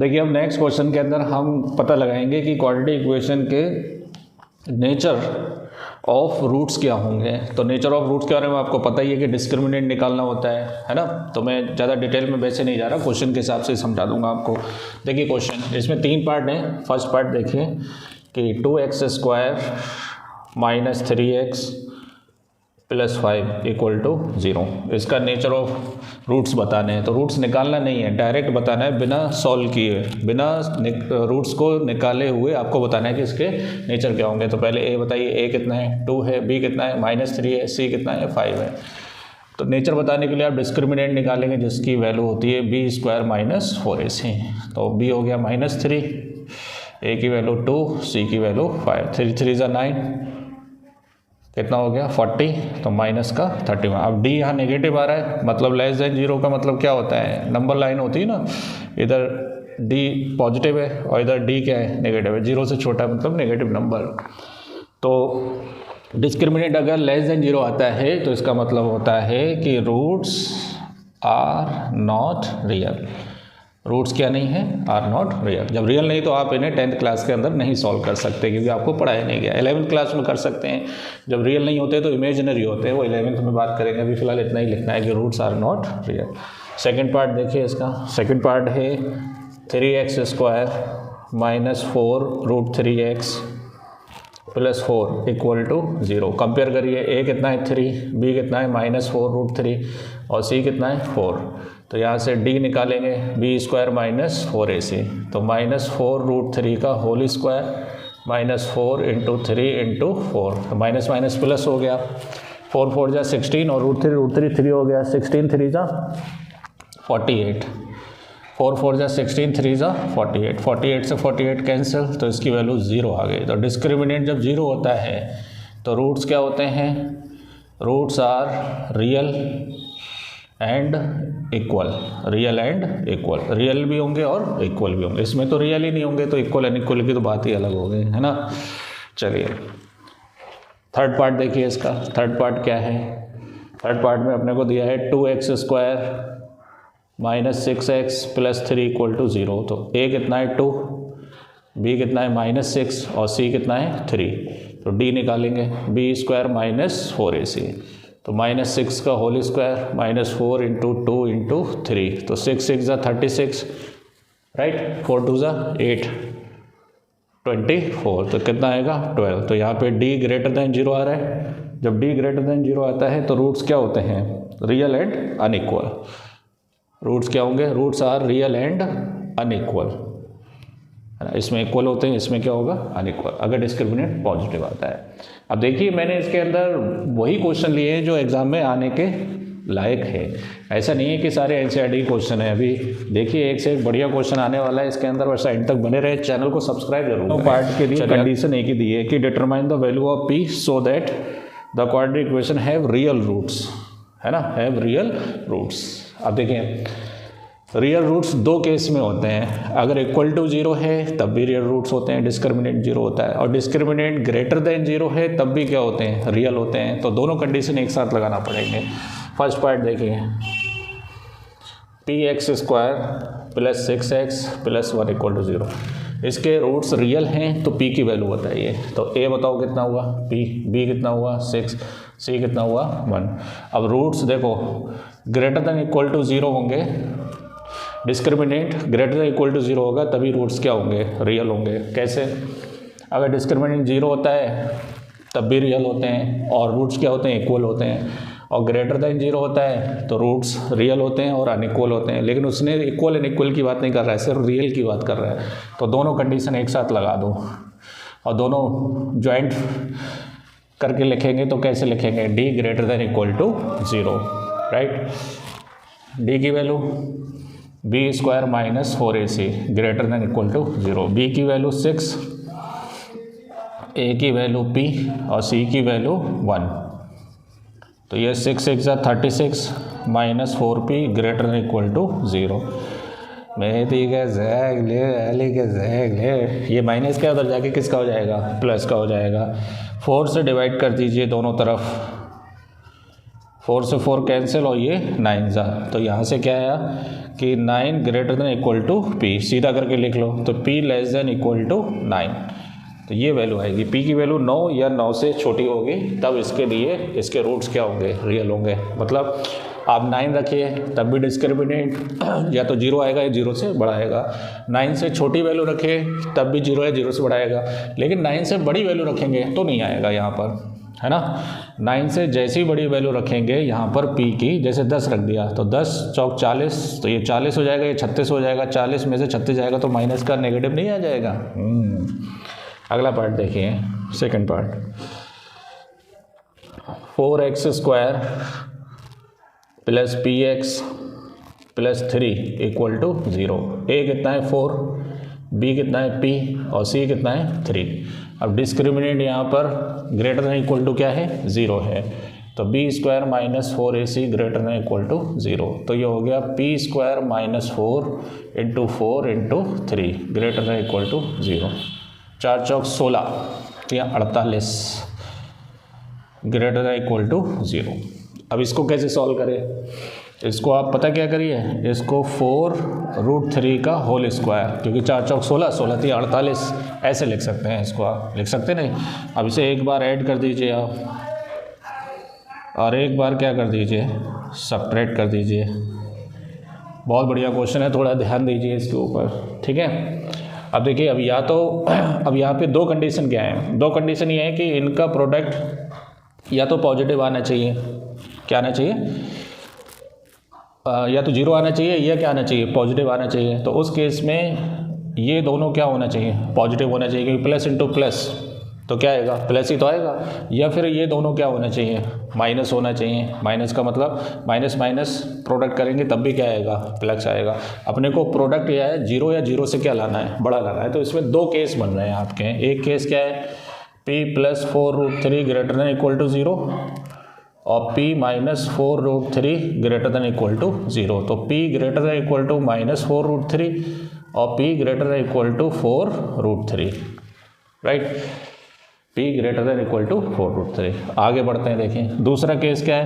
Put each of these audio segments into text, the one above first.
देखिए अब next question के अंदर हम पता लगाएंगे कि क्वाड्रेटिक इक्वेशन के नेचर ऑफ रूट्स क्या होंगे। तो नेचर ऑफ रूट्स के बारे में आपको पता ही है कि डिस्क्रिमिनेंट निकालना होता है ना। तो मैं ज़्यादा डिटेल में वैसे नहीं जा रहा, क्वेश्चन के हिसाब से समझा दूंगा आपको। देखिए क्वेश्चन, इसमें 3 पार्ट हैं। फर्स्ट पार्ट देखिए कि 2x² minus 3x plus 5 equal to 0, इसका नेचर ऑफ रूट्स बताने हैं। तो रूट्स निकालना नहीं है, डायरेक्ट बताना है, बिना सॉल्व किए, बिना रूट्स को निकाले हुए आपको बताना है कि इसके नेचर क्या होंगे। तो पहले ए बताइए, ए कितना है 2 है, बी कितना है -3 है, सी कितना है 5 है। तो नेचर बताने के लिए आप डिस्क्रिमिनेंट निकालेंगे जिसकी वैल्यू होती है b² माइनस 4ac। तो b हो गया -3, a की वैल्यू 2, c की वैल्यू 5, 3 3 9, कितना हो गया 40, तो माइनस का 31। अब d यहाँ नेगेटिव आ रहा है, मतलब लेस देन 0 का मतलब क्या होता है, नंबर लाइन होती है ना, इधर d पॉजिटिव है और इधर d क्या है नेगेटिव है, 0 से छोटा मतलब नेगेटिव नंबर। तो डिस्क्रिमिनेंट अगर लेस देन 0 आता है तो इसका मतलब होता है कि roots are not real. Roots क्या नहीं है, आर नॉट रियल। जब रियल नहीं तो आप इन्हें 10th क्लास के अंदर नहीं सॉल्व कर सकते, क्योंकि आपको पढ़ाया नहीं गया। 11th क्लास में कर सकते हैं। जब रियल नहीं होते तो इमेजिनरी होते हैं, वो 11th में बात करेंगे। अभी फिलहाल इतना ही लिखना है कि roots are not real. Second part देखिए, इसका सेकेंड पार्ट है 3x² minus 4√3x plus 4 equal to 0। Compare करिए, a कितना है 3, b कितना है -4√3 और c कितना है 4। तो यहाँ से d निकालेंगे, b² माइनस 4ac, तो -4√3 का होल स्क्वायर -4 × 3 × 4, तो माइनस माइनस प्लस हो गया। 4 4 जा 16 और √3 3 हो गया, 16 3 जा 48, 4 4 जा 16 3 जा 48, 48 से 48 कैंसिल, तो इसकी वैल्यू 0 आ गई। तो डिस्क्रिमिनेंट जब 0 होता है तो रूट्स क्या होते हैं, roots are real and equal. Real and equal, real भी होंगे और इक्वल भी होंगे। इसमें तो रियल ही नहीं होंगे, तो इक्वल एंड इक्वल की तो बात ही अलग हो गई, है ना। चलिए थर्ड पार्ट देखिए इसका। थर्ड पार्ट क्या है, थर्ड पार्ट में अपने को दिया है 2x² minus 6x plus 3 equal to 0। तो a कितना है 2, b कितना है -6 और c कितना है 3। तो d निकालेंगे, b² माइनस 4ac, तो -6 का होल स्क्वायर -4 × 2 × 3, तो 6 6 जा 36, राइट, 4 2 जा 8, 24, तो कितना आएगा 12। तो यहाँ पे d ग्रेटर देन 0 आ रहा है। जब d ग्रेटर देन 0 आता है तो रूट्स क्या होते हैं, रियल एंड अनइक्वल। रूट्स क्या होंगे, roots are real and unequal, है ना। इसमें इक्वल होते हैं, इसमें क्या होगा अनइक्वल, अगर डिस्क्रिमिनेंट पॉजिटिव आता है। अब देखिए मैंने इसके अंदर वही क्वेश्चन लिए हैं जो एग्जाम में आने के लायक है। ऐसा नहीं है कि सारे NCERT क्वेश्चन है। अभी देखिए एक से एक बढ़िया क्वेश्चन आने वाला है इसके अंदर, वैसा एंड तक बने रहे। चैनल को सब्सक्राइब जरूर करें। पार्ट के लिए कंडीशन एक ही दी है कि determine the value of p so that the quadratic equation have real roots, है ना, हैव रियल रूट्स। अब देखिए रियल रूट्स 2 केस में होते हैं। अगर इक्वल टू 0 है तब भी रियल रूट्स होते हैं, डिस्क्रिमिनेंट 0 होता है, और डिस्क्रिमिनेंट ग्रेटर देन 0 है तब भी क्या होते हैं, रियल होते हैं। तो दोनों कंडीशन एक साथ लगाना पड़ेंगे। फर्स्ट पार्ट देखिए, px² plus 6x plus 1 equal to 0, इसके रूट्स रियल हैं तो p की वैल्यू बताइए। तो a बताओ कितना हुआ p, b कितना हुआ 6, c कितना हुआ 1। अब रूट्स देखो ग्रेटर देन इक्वल टू 0 होंगे, discriminant greater than equal to 0 होगा तभी रूट्स क्या होंगे, रियल होंगे। कैसे, अगर डिस्क्रिमिनेंट 0 होता है तब भी रियल होते हैं और रूट्स क्या होते हैं, इक्वल होते हैं। और ग्रेटर देन 0 होता है तो रूट्स रियल होते हैं और अनइक्वल होते हैं। लेकिन उसने इक्वल एंड इक्वल की बात नहीं कर रहा है, सिर्फ रियल की बात कर रहा है। तो दोनों कंडीशन एक साथ लगा दो और दोनों ज्वाइंट करके लिखेंगे। तो कैसे लिखेंगे, d greater than equal to 0, right. d की value b² minus 4ac greater than equal to 0, b की वैल्यू 6, a की वैल्यू p और c की वैल्यू 1। तो ये 6 6 जा 36 minus 4p greater than equal to 0। मेहदी के जैग ले, अली के जैग ले, ये माइनस क्या उधर जाके किसका हो जाएगा, प्लस का हो जाएगा। 4 से डिवाइड कर दीजिए दोनों तरफ, 4 से 4 कैंसिल और ये 9 ज़ा, तो यहाँ से क्या आया कि 9 greater than equal to p, सीधा करके लिख लो, तो p less than equal to 9, तो ये वैल्यू आएगी। p की वैल्यू 9 या 9 से छोटी होगी तब इसके लिए इसके रूट्स क्या होंगे, रियल होंगे। मतलब आप 9 रखिए तब भी डिस्क्रिमिनेंट या तो 0 आएगा या 0 से बड़ा आएगा, 9 से छोटी वैल्यू रखिए तब भी 0 या 0 से बड़ा आएगा, लेकिन 9 से बड़ी वैल्यू रखेंगे तो नहीं आएगा यहाँ पर, है ना। 9 से जैसी बड़ी वैल्यू रखेंगे यहाँ पर p की, जैसे 10 रख दिया तो 10 चौक 40, तो ये 40 हो जाएगा, ये 36 हो जाएगा, 40 में से 36 जाएगा तो माइनस का नेगेटिव नहीं आ जाएगा। अगला पार्ट देखिए, second part, 4x² plus px plus 3 equal to 0। a कितना है 4, b कितना है p और c कितना है 3। अब डिस्क्रिमिनेंट यहाँ पर ग्रेटर देन इक्वल टू क्या है 0 है, तो b² minus 4ac greater than equal to 0, तो ये हो गया p² minus 4 into 4 into 3 greater than equal to 0। 4 चौक 16 या 48 ग्रेटर देन इक्वल टू 0। अब इसको कैसे सॉल्व करें, इसको आप पता क्या करिए, इसको 4√3 का होल स्क्वायर, क्योंकि 4 चौक 16, 16 3 48 ऐसे लिख सकते हैं, इसको आप लिख सकते नहीं। अब इसे एक बार ऐड कर दीजिए आप, और एक बार क्या कर दीजिए, सब्ट्रैक्ट कर दीजिए। बहुत बढ़िया क्वेश्चन है, थोड़ा ध्यान दीजिए इसके ऊपर, ठीक है। अब देखिए, अब या तो अब यहाँ पे दो कंडीशन क्या है, दो कंडीशन ये है कि इनका प्रोडक्ट या तो पॉजिटिव आना चाहिए, क्या आना चाहिए, या तो 0 आना चाहिए या क्या आना चाहिए, पॉजिटिव आना चाहिए। तो उस केस में ये दोनों क्या होना चाहिए, पॉजिटिव होना चाहिए, क्योंकि प्लस इंटू प्लस तो क्या आएगा, प्लस ही तो आएगा। या फिर ये दोनों क्या होना चाहिए, माइनस होना चाहिए। माइनस का मतलब माइनस माइनस प्रोडक्ट करेंगे तब भी क्या आएगा, प्लस आएगा। अपने को प्रोडक्ट यह है 0 या 0 से क्या लाना है, बड़ा लाना है। तो इसमें दो केस बन रहे हैं आपके, एक केस क्या है p plus 4√3 greater than equal to 0 और p minus 4√3 greater than equal to 0। तो p greater than equal to minus 4√3 और p greater than equal to 4√3, right. p greater than equal to 4√3। आगे बढ़ते हैं, देखें दूसरा केस क्या है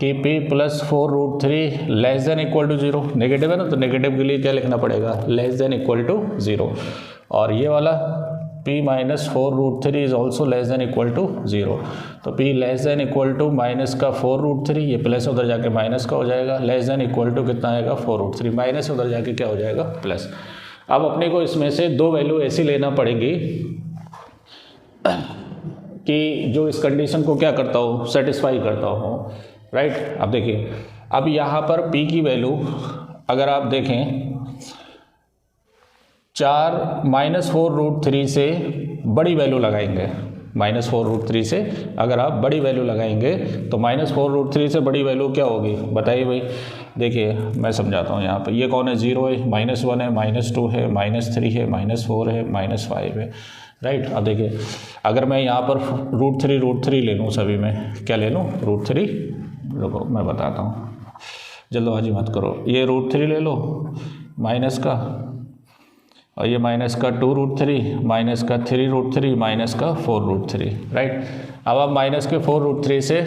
कि p plus 4√3 less than equal to 0, negative है ना, तो नेगेटिव के लिए क्या लिखना पड़ेगा, लेस देन इक्वल टू 0। और ये वाला p minus 4√3 is also less than equal to 0। तो p less than equal to minus का 4√3, ये प्लस उधर जाके माइनस का हो जाएगा, लेस देन इक्वल टू कितना आएगा 4√3, माइनस उधर जाके क्या हो जाएगा प्लस। अब अपने को इसमें से दो वैल्यू ऐसी लेना पड़ेगी कि जो इस कंडीशन को क्या करता हो, सेटिस्फाई करता हो, राइट। अब देखिए, अब यहाँ पर p की वैल्यू अगर आप देखें 4 माइनस 4√3 से बड़ी वैल्यू लगाएंगे, माइनस 4√3 से अगर आप बड़ी वैल्यू लगाएंगे तो माइनस 4√3 से बड़ी वैल्यू क्या होगी, बताइए भाई। देखिए मैं समझाता हूँ, यहाँ पर ये कौन है, 0 है, -1 है, -2 है, -3 है, -4 है, -5 है, राइट। अब देखिए, अगर मैं यहाँ पर √3 ले लूँ, सभी में क्या ले लूँ, √3, रुको मैं बताता हूँ, जल्दबाजी मत करो। ये √3 ले लो माइनस का, और ये माइनस का 2√3, माइनस का 3√3, माइनस का 4√3, राइट। अब आप माइनस के 4√3 से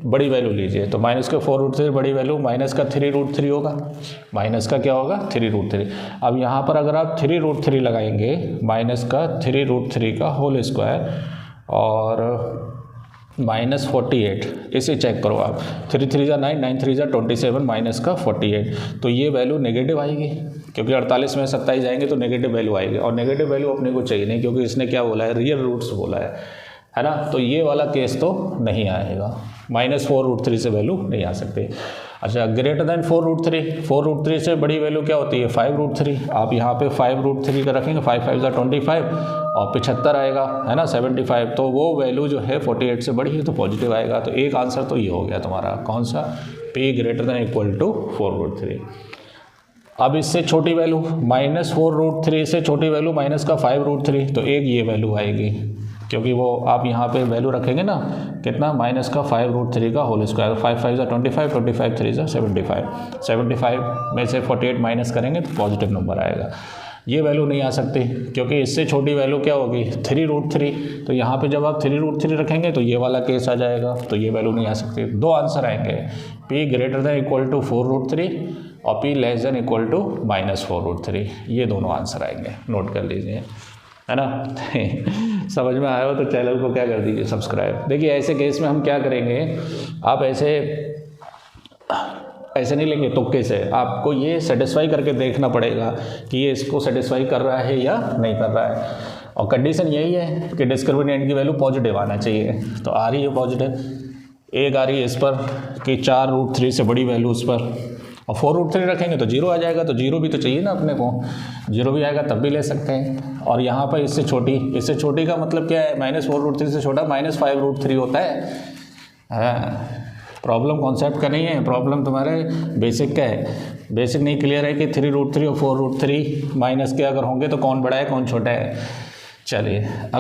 बड़ी वैल्यू लीजिए, तो माइनस के 4√3 बड़ी वैल्यू माइनस का 3√3 होगा, माइनस का क्या होगा 3√3। अब यहाँ पर अगर आप 3√3 लगाएंगे, माइनस का 3√3 का होल स्क्वायर और -48, इसे चेक करो आप, 3 3 जा 9, 9 3 जा 27, माइनस का 48, तो ये वैल्यू नेगेटिव आएगी, क्योंकि 48 में 27 जाएंगे तो नेगेटिव वैल्यू आएगी, और नेगेटिव वैल्यू अपने को चाहिए नहीं, क्योंकि इसने क्या बोला है, रियल रूट्स बोला है ना। तो ये वाला केस तो नहीं आएगा, -4√3 से वैल्यू नहीं आ सकती। अच्छा, ग्रेटर देन 4√3 से बड़ी वैल्यू क्या होती है, 5√3। आप यहाँ पे 5√3 का रखेंगे, 5 5 जा 25 और 75 आएगा, है ना, 75, तो वो वैल्यू जो है 48 से बड़ी है तो पॉजिटिव आएगा। तो एक आंसर तो ये हो गया तुम्हारा, कौन सा, p greater than equal to 4√3। अब इससे छोटी वैल्यू, -4√3 से छोटी वैल्यू माइनस का 5√3, तो एक ये वैल्यू आएगी, क्योंकि वो आप यहाँ पे वैल्यू रखेंगे ना, कितना, माइनस का 5√3 का होल स्क्वायर, 5 5 जा 25, 25 3 जा 75, 75 में से 48 माइनस करेंगे तो पॉजिटिव नंबर आएगा। ये वैल्यू नहीं आ सकती क्योंकि इससे छोटी वैल्यू क्या होगी 3√3। तो यहाँ पे जब आप 3√3 रखेंगे तो ये वाला केस आ जाएगा, तो ये वैल्यू नहीं आ सकती। दो आंसर आएंगे, p greater than equal to 4√3 और p less than equal to -4√3। ये दोनों आंसर आएंगे, नोट कर लीजिए, है ना। समझ में आया हो तो चैनल को क्या कर दीजिए सब्सक्राइब। देखिए ऐसे केस में हम क्या करेंगे, आप ऐसे नहीं लेंगे तुक्के से, आपको ये सेटिस्फाई करके देखना पड़ेगा कि ये इसको सेटिस्फाई कर रहा है या नहीं कर रहा है। और कंडीशन यही है कि डिस्क्रिमिनेंट की वैल्यू पॉजिटिव आना चाहिए, तो आ रही है पॉजिटिव। एक आ रही है इस पर कि 4√3 से बड़ी वैल्यू उस पर, और 4√3 रखेंगे तो 0 आ जाएगा, तो 0 भी तो चाहिए ना अपने को, 0 भी आएगा तब भी ले सकते हैं। और यहाँ पर इससे छोटी का मतलब क्या है, -4√3 से छोटा -5√3 होता है। हाँ, प्रॉब्लम कॉन्सेप्ट का नहीं है, प्रॉब्लम तुम्हारे बेसिक का है। बेसिक नहीं क्लियर है कि 3√3 और 4√3 माइनस के अगर होंगे तो कौन बड़ा है कौन छोटा है। चलिए